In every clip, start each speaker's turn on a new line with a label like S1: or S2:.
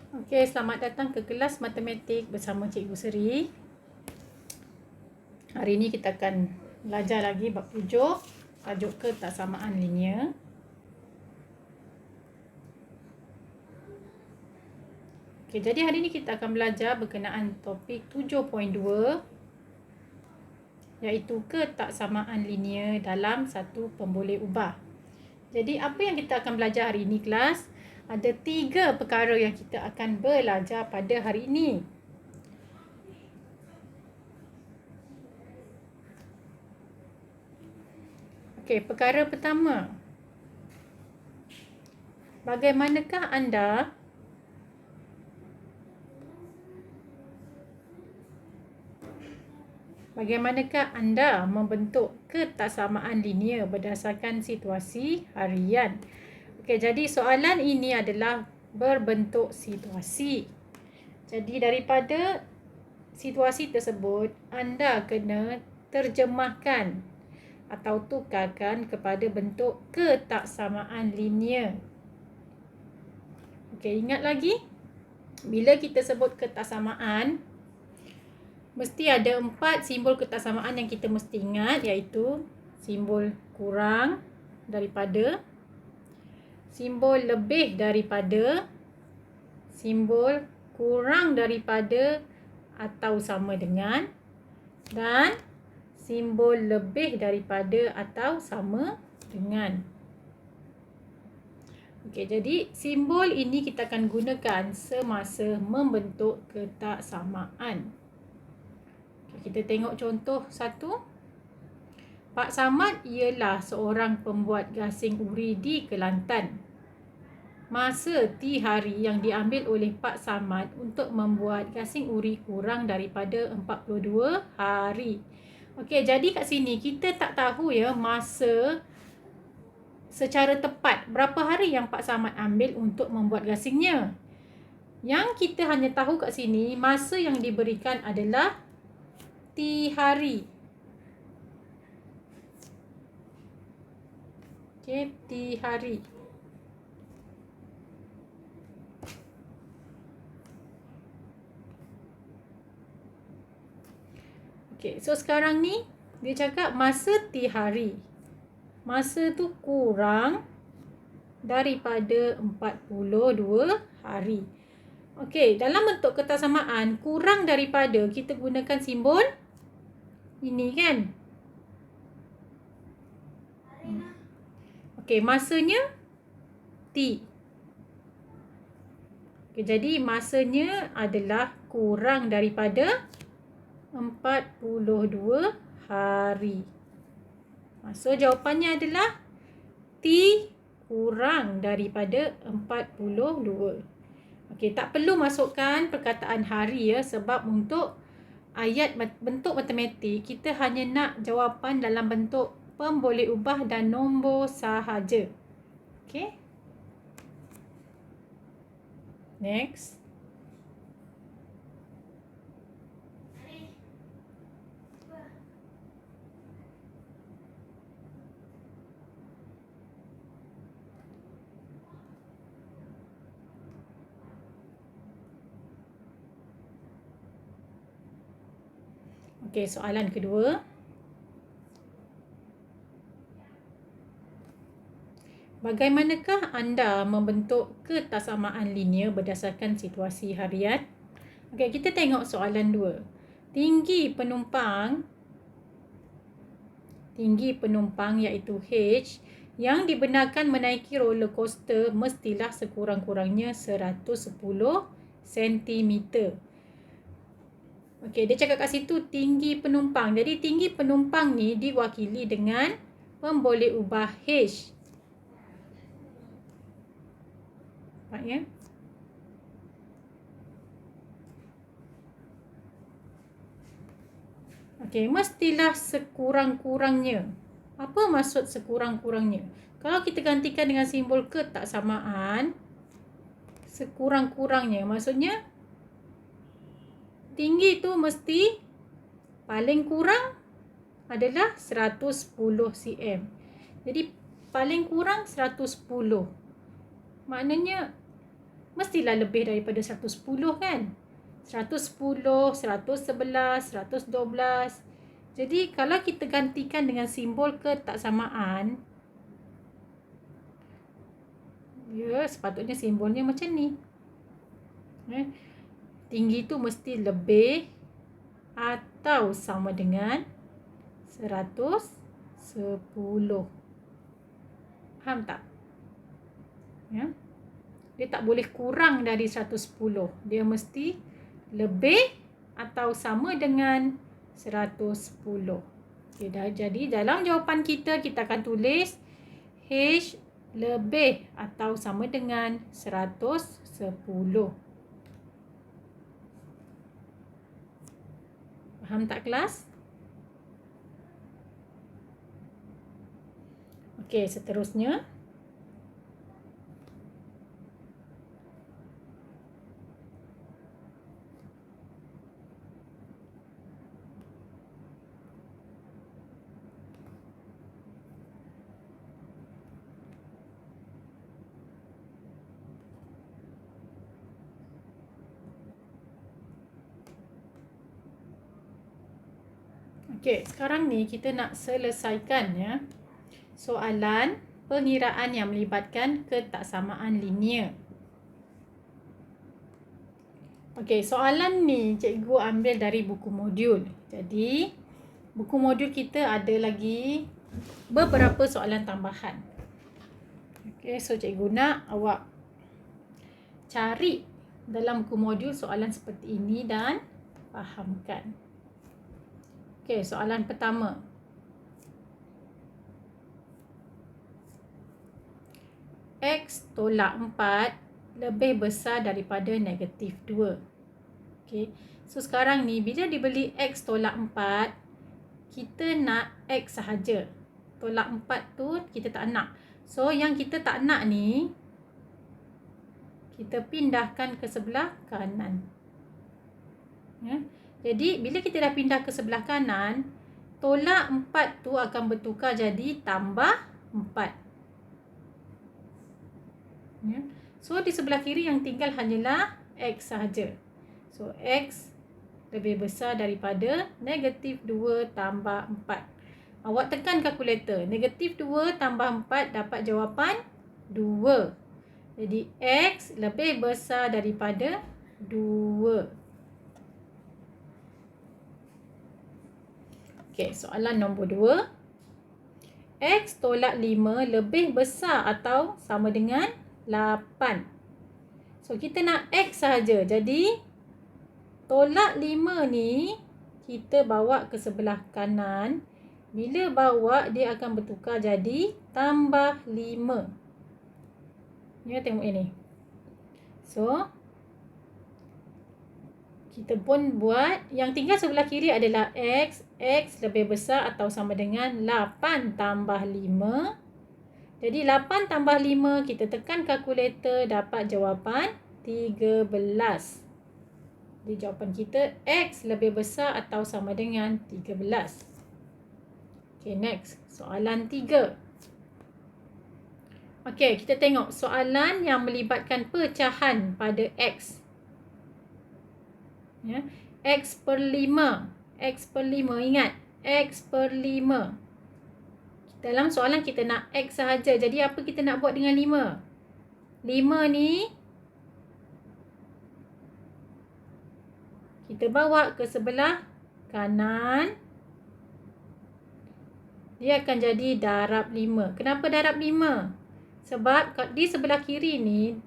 S1: Okey, selamat datang ke kelas matematik bersama Cikgu Seri. Hari ini kita akan belajar lagi bab 7, tajuk ketaksamaan linear. Okey, jadi hari ini kita akan belajar berkenaan topik 7.2 iaitu ketaksamaan linear dalam satu pemboleh ubah. Jadi apa yang kita akan belajar hari ini kelas? Ada 3 perkara yang kita akan belajar pada hari ini. Okey, perkara pertama. Bagaimanakah anda membentuk ketaksamaan linear berdasarkan situasi harian? Okey, jadi soalan ini adalah berbentuk situasi. Jadi daripada situasi tersebut, anda kena terjemahkan atau tukarkan kepada bentuk ketaksamaan linear. Okey, ingat lagi, bila kita sebut ketaksamaan, mesti ada 4 simbol ketaksamaan yang kita mesti ingat, iaitu simbol kurang daripada, simbol lebih daripada, simbol kurang daripada atau sama dengan, dan simbol lebih daripada atau sama dengan. Okey, jadi simbol ini kita akan gunakan semasa membentuk ketaksamaan. Kita tengok contoh 1. Pak Samad ialah seorang pembuat gasing uri di Kelantan. Masa T hari yang diambil oleh Pak Samad untuk membuat gasing uri kurang daripada 42 hari. Okey, jadi kat sini kita tak tahu ya masa secara tepat berapa hari yang Pak Samad ambil untuk membuat gasingnya. Yang kita hanya tahu kat sini masa yang diberikan adalah T hari. Okey, T hari. Okey, so sekarang ni dia cakap masa T hari. Masa tu kurang daripada 42 hari. Okey, dalam bentuk ketaksamaan, kurang daripada kita gunakan simbol ini kan. Okey, masanya T. Okey, jadi masanya adalah kurang daripada 42 hari. So jawapannya adalah T kurang daripada 42. Okey, tak perlu masukkan perkataan hari ya, sebab untuk ayat bentuk matematik kita hanya nak jawapan dalam bentuk pemboleh ubah dan nombor sahaja. Okey. Next. Okey, soalan kedua. Bagaimanakah anda membentuk ketaksamaan linear berdasarkan situasi harian? Okey, kita tengok soalan 2. Tinggi penumpang iaitu H yang dibenarkan menaiki roller coaster mestilah sekurang-kurangnya 110 cm. Okey, dia cakap kat situ tinggi penumpang. Jadi tinggi penumpang ni diwakili dengan pemboleh ubah H. Nampak ya? Okey, mestilah sekurang-kurangnya. Apa maksud sekurang-kurangnya? Kalau kita gantikan dengan simbol ketaksamaan, sekurang-kurangnya maksudnya tinggi tu mesti paling kurang adalah 110 cm. Jadi paling kurang 110. Maknanya mestilah lebih daripada 110 kan. 110, 111, 112. Jadi kalau kita gantikan dengan simbol ketaksamaan, ya sepatutnya simbolnya macam ni. Tinggi tu mesti lebih atau sama dengan 110. Faham tak? Ya. Dia tak boleh kurang dari 110. Dia mesti lebih atau sama dengan 110. Okay, jadi dalam jawapan kita akan tulis H lebih atau sama dengan 110. Faham tak kelas? Okey, seterusnya. Okey, sekarang ni kita nak selesaikan ya soalan pengiraan yang melibatkan ketaksamaan linear. Okey, soalan ni cikgu ambil dari buku modul. Jadi, buku modul kita ada lagi beberapa soalan tambahan. Okey, so cikgu nak awak cari dalam buku modul soalan seperti ini dan fahamkan. Okey, soalan pertama. X tolak 4 lebih besar daripada negatif 2. Okey, so sekarang ni bila dibeli X tolak 4, kita nak X sahaja. Tolak 4 tu kita tak nak. So yang kita tak nak ni, kita pindahkan ke sebelah kanan. Ya. Jadi, bila kita dah pindah ke sebelah kanan, tolak 4 tu akan bertukar jadi tambah 4. Ya. So, di sebelah kiri yang tinggal hanyalah X sahaja. So, X lebih besar daripada negatif 2 tambah 4. Awak tekan kalkulator. Negatif 2 tambah 4 dapat jawapan 2. Jadi, X lebih besar daripada 2. Okey, soalan nombor 2. X tolak 5 lebih besar atau sama dengan 8. So, kita nak X sahaja. Jadi, tolak 5 ni kita bawa ke sebelah kanan. Bila bawa, dia akan bertukar jadi tambah 5. Ya, tengok ini. So, kita pun buat, yang tinggal sebelah kiri adalah X. X lebih besar atau sama dengan 8 tambah 5. Jadi 8 tambah 5, kita tekan kalkulator, dapat jawapan 13. Jadi jawapan kita X lebih besar atau sama dengan 13. Okay, next. Soalan 3. Okay, kita tengok soalan yang melibatkan pecahan pada X. Ya, X per 5. X per 5, ingat. X per 5. Dalam soalan kita nak X sahaja. Jadi apa kita nak buat dengan 5? 5 ni kita bawa ke sebelah kanan. Dia akan jadi darab 5. Kenapa darab 5? Sebab di sebelah kiri ni,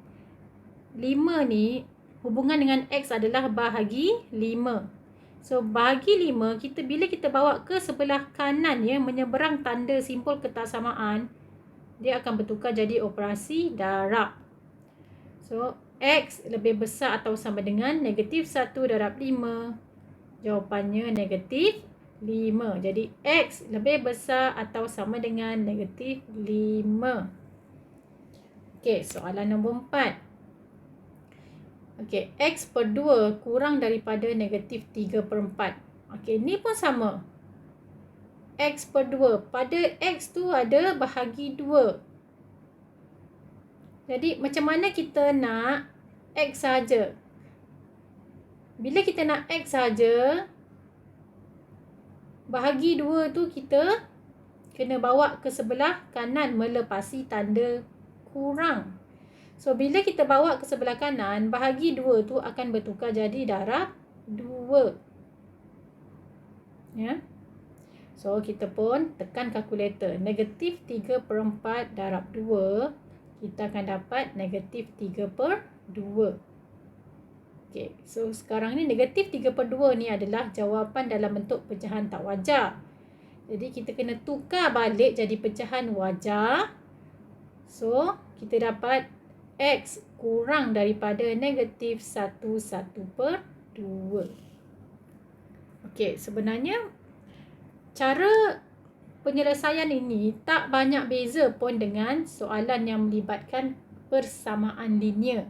S1: 5 ni hubungan dengan X adalah bahagi 5. So, bahagi 5, bila kita bawa ke sebelah kanan, ya, menyeberang tanda simbol ketaksamaan, dia akan bertukar jadi operasi darab. So, X lebih besar atau sama dengan negatif 1 darab 5. Jawapannya negatif 5. Jadi, X lebih besar atau sama dengan negatif 5. Okey, soalan nombor 4. Okey, X per 2 kurang daripada negatif 3 per 4. Okey, ni pun sama. X per 2. Pada X tu ada bahagi 2. Jadi, macam mana kita nak X saja. Bila kita nak X saja, bahagi 2 tu kita kena bawa ke sebelah kanan melepasi tanda kurang. So, bila kita bawa ke sebelah kanan, bahagi 2 tu akan bertukar jadi darab 2. Ya. So, kita pun tekan kalkulator. Negatif 3/4 darab 2, kita akan dapat negatif 3/2. Okay, so sekarang ni negatif 3/2 ni adalah jawapan dalam bentuk pecahan tak wajar. Jadi kita kena tukar balik jadi pecahan wajar. So kita dapat X kurang daripada negatif 1/2. Okay, sebenarnya cara penyelesaian ini tak banyak beza pun dengan soalan yang melibatkan persamaan linear.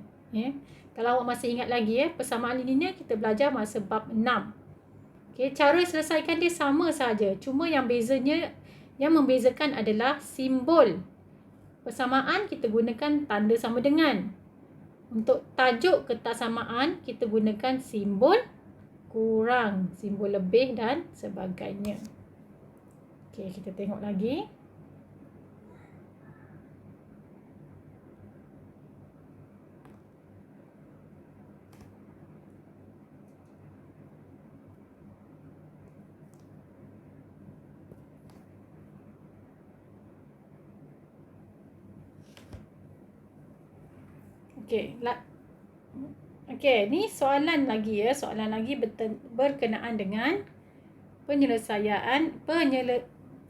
S1: Kalau awak masih ingat lagi, persamaan linear kita belajar masa bab 6. Okay, cara selesaikan dia sama saja. Cuma yang membezakan adalah simbol. Persamaan kita gunakan tanda sama dengan. Untuk tajuk ketaksamaan kita gunakan simbol kurang, simbol lebih dan sebagainya. Okay, kita tengok lagi. Okey, ni soalan lagi ya. Soalan lagi berkenaan dengan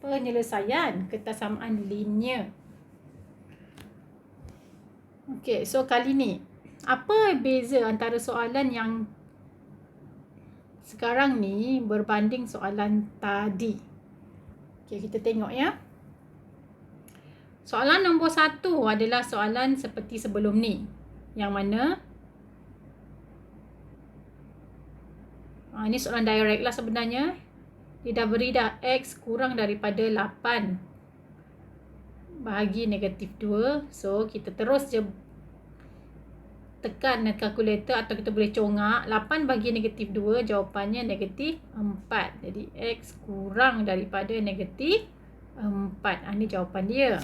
S1: penyelesaian ketaksamaan linear. Okey, so kali ni apa beza antara soalan yang sekarang ni berbanding soalan tadi? Okey, kita tengok ya. Soalan nombor 1 adalah soalan seperti sebelum ni. Yang mana ini soalan direct lah sebenarnya. Dia dah beri dah X kurang daripada 8 bahagi negatif 2. So kita terus je tekan kalkulator atau kita boleh congak. 8 bahagi negatif 2 jawapannya negatif 4. Jadi X kurang daripada negatif 4. Ini jawapan dia.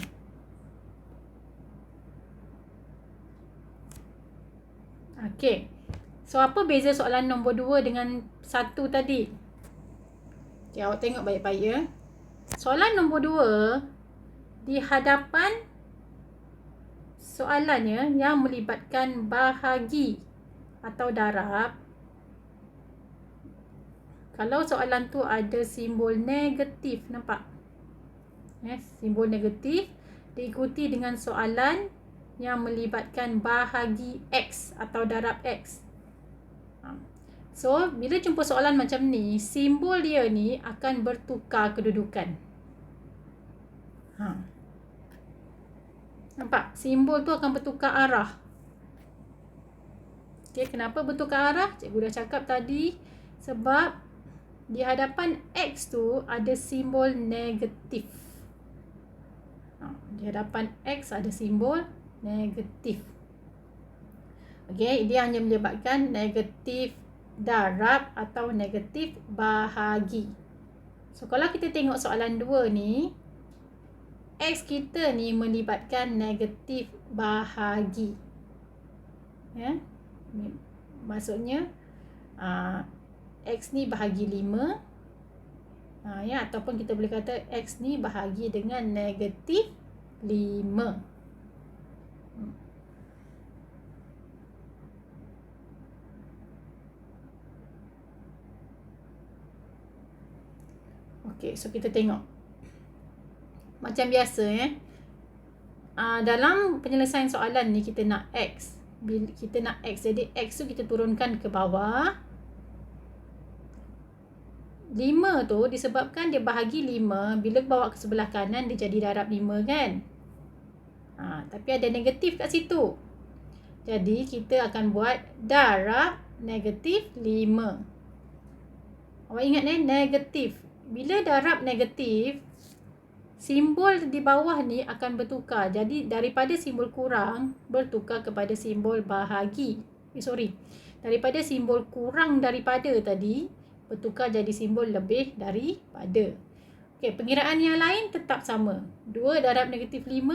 S1: Okey. So apa beza soalan nombor 2 dengan 1 tadi? Okay, awak tengok baik-baik ya. Soalan nombor 2 di hadapan soalannya yang melibatkan bahagi atau darab. Kalau soalan tu ada simbol negatif, nampak? Simbol negatif diikuti dengan soalan yang melibatkan bahagi X atau darab X. So, bila jumpa soalan macam ni, simbol dia ni akan bertukar kedudukan. Nampak? Simbol tu akan bertukar arah. Okay, kenapa bertukar arah? Cikgu dah cakap tadi. Sebab di hadapan X tu ada simbol negatif. Di hadapan X ada simbol negatif. Okey, dia hanya menyebabkan negatif darab atau negatif bahagi. So, kalau kita tengok soalan 2 ni, X kita ni melibatkan negatif bahagi. Ya. Maksudnya X ni bahagi 5. Ya, ataupun kita boleh kata X ni bahagi dengan negatif 5. Okey, so kita tengok. Macam biasa dalam penyelesaian soalan ni kita nak X. Bila kita nak X, jadi X tu kita turunkan ke bawah. 5 tu disebabkan dia bahagi 5, bila bawa ke sebelah kanan dia jadi darab 5 kan. Tapi ada negatif kat situ. Jadi kita akan buat darab negatif 5. Awak ingat negatif. Bila darab negatif, simbol di bawah ni akan bertukar. Jadi daripada simbol kurang bertukar kepada simbol bahagi. Daripada simbol kurang daripada tadi bertukar jadi simbol lebih daripada. Okey, pengiraan yang lain tetap sama. 2 darab negatif 5,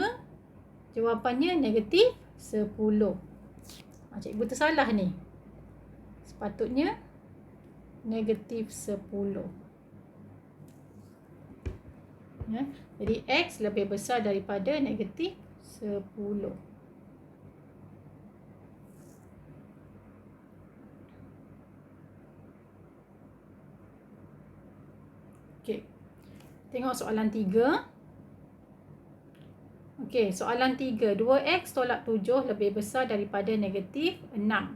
S1: jawapannya negatif 10. Cikgu tersalah ni. Sepatutnya negatif 10. Ya, jadi X lebih besar daripada negatif 10. Okey. Tengok soalan 3. Okey, soalan 3. 2X tolak 7 lebih besar daripada negatif 6.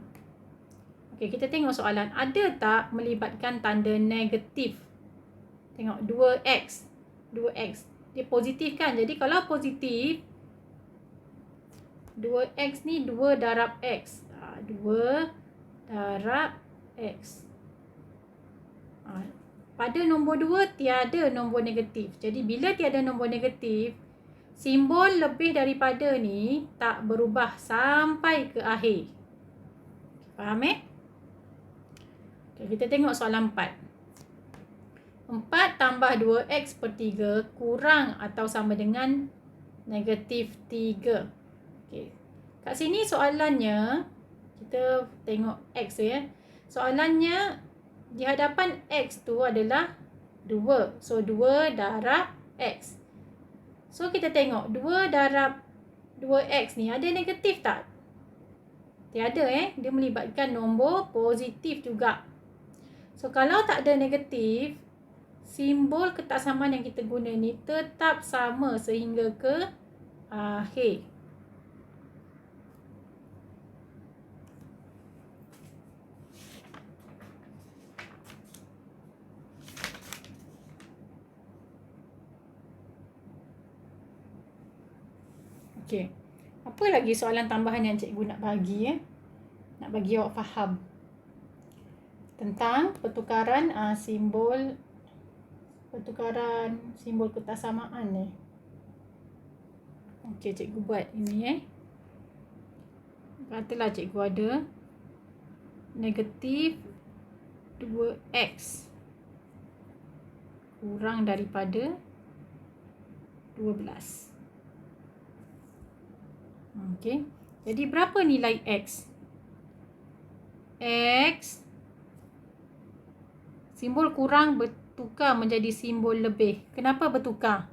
S1: Okey, kita tengok soalan. Ada tak melibatkan tanda negatif? Tengok 2X. 2X. Dia positif kan? Jadi kalau positif, 2X ni 2 darab X. 2 darab X. Pada nombor 2 tiada nombor negatif. Jadi bila tiada nombor negatif, simbol lebih daripada ni tak berubah sampai ke akhir. Faham Okay, kita tengok soalan 4. 4 tambah 2X per 3 kurang atau sama dengan negatif 3. Okay. Kat sini soalannya, kita tengok X ya. Soalannya di hadapan X tu adalah 2. So 2 darab X. So kita tengok 2 darab 2X ni ada negatif tak? Tiada dia melibatkan nombor positif juga. So kalau tak ada negatif, simbol ketaksamaan yang kita guna ni tetap sama sehingga ke akhir. Okey. Apa lagi soalan tambahan yang cikgu nak bagi Nak bagi awak faham tentang pertukaran simbol ketaksamaan ni. Okey, cikgu buat ini Katalah cikgu ada negatif 2X kurang daripada 12. Okey. Jadi berapa nilai X? X simbol kurang bertukar menjadi simbol lebih. Kenapa bertukar?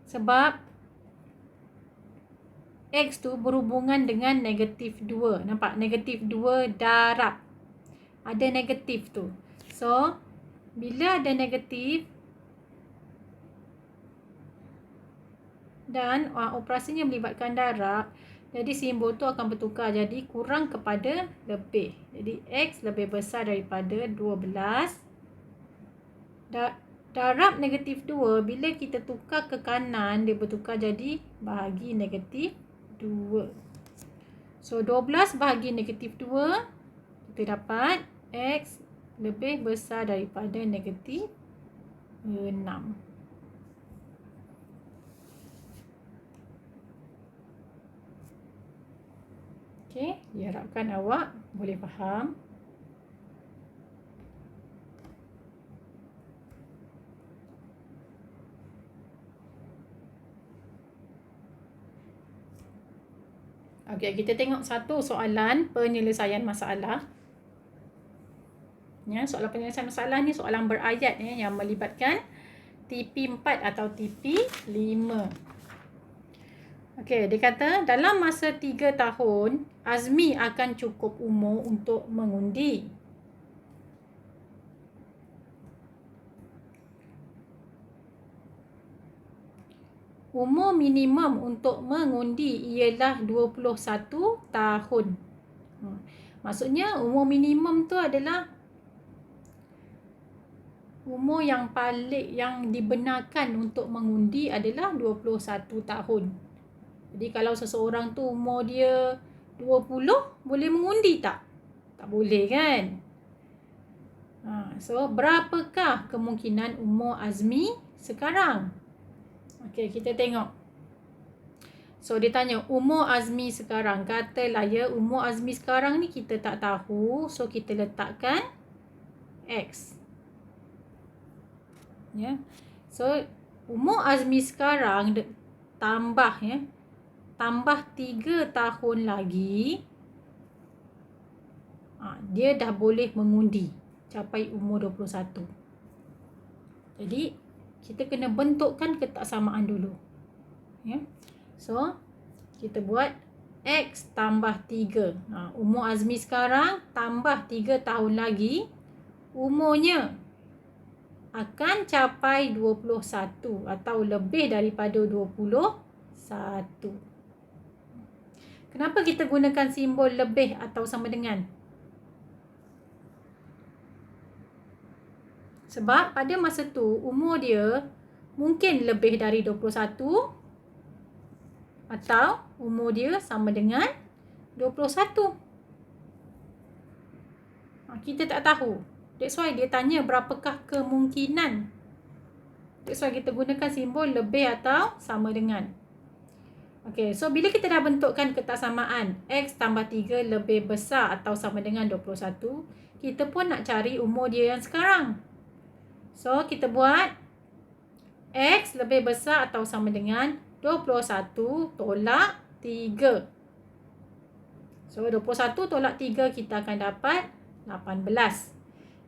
S1: Sebab X tu berhubungan dengan negatif 2. Nampak? Negatif 2 darab. Ada negatif tu. So, bila ada negatif dan operasinya melibatkan darab, jadi simbol tu akan bertukar jadi kurang kepada lebih. Jadi X lebih besar daripada 12. Darab negatif 2, bila kita tukar ke kanan, dia bertukar jadi bahagi negatif 2. So 12 bahagi negatif 2, kita dapat X lebih besar daripada negatif 6. Okey, diharapkan awak boleh faham. Okey, kita tengok satu soalan penyelesaian masalah. Ya, soalan penyelesaian masalah ni soalan berayat yang melibatkan TP4 atau TP5. Okey, dia kata dalam masa 3 tahun, Azmi akan cukup umur untuk mengundi. Umur minimum untuk mengundi ialah 21 tahun. Maksudnya umur minimum tu adalah umur yang paling yang dibenarkan untuk mengundi adalah 21 tahun. Jadi kalau seseorang tu umur dia 20, boleh mengundi tak? Tak boleh kan? So berapakah kemungkinan umur Azmi sekarang? Okey, kita tengok. So dia tanya umur Azmi sekarang. Katalah ya, umur Azmi sekarang ni kita tak tahu. So kita letakkan X. Ya. So umur Azmi sekarang tambah ya. Tambah 3 tahun lagi. Dia dah boleh mengundi capai umur 21. Jadi kita kena bentukkan ketaksamaan dulu. Ya. So, kita buat X tambah 3. Umur Azmi sekarang tambah 3 tahun lagi. Umurnya akan capai 21 atau lebih daripada 21. Kenapa kita gunakan simbol lebih atau sama dengan? Sebab pada masa tu umur dia mungkin lebih dari 21 atau umur dia sama dengan 21. Kita tak tahu. That's why dia tanya berapakah kemungkinan. That's why kita gunakan simbol lebih atau sama dengan. Okay, so bila kita dah bentukkan ketaksamaan X tambah 3 lebih besar atau sama dengan 21, kita pun nak cari umur dia yang sekarang. So, kita buat X lebih besar atau sama dengan 21 tolak 3. So, 21 tolak 3 kita akan dapat 18.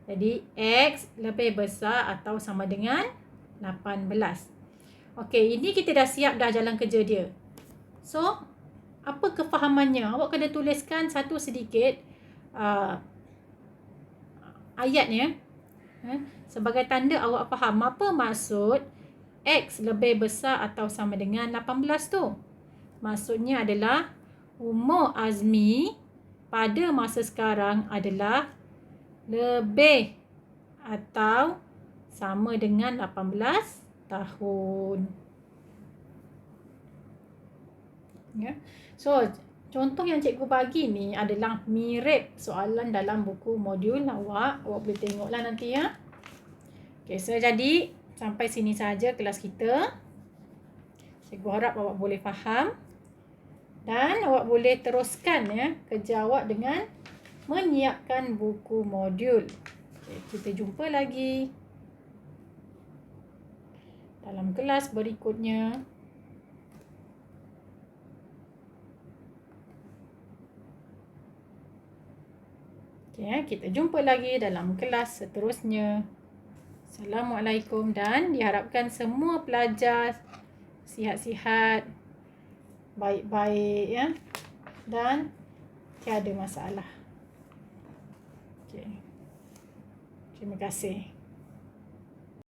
S1: Jadi, X lebih besar atau sama dengan 18. Okey, ini kita dah siap dah jalan kerja dia. So, apa kefahamannya? Awak kena tuliskan satu sedikit ayatnya. Sebagai tanda awak faham apa maksud X lebih besar atau sama dengan 18 tu. Maksudnya adalah umur Azmi pada masa sekarang adalah lebih atau sama dengan 18 tahun. Ya. So, contoh yang cikgu bagi ni adalah mirip soalan dalam buku modul awak. Awak boleh tengoklah nanti ya. Okay, so jadi sampai sini saja kelas kita. Cikgu harap awak boleh faham. Dan awak boleh teruskan ya kerja awak dengan menyiapkan buku modul. Okay, kita jumpa lagi dalam kelas berikutnya. Okay, kita jumpa lagi dalam kelas seterusnya. Assalamualaikum dan diharapkan semua pelajar sihat-sihat, baik-baik ya, dan tiada masalah. Okay. Terima kasih.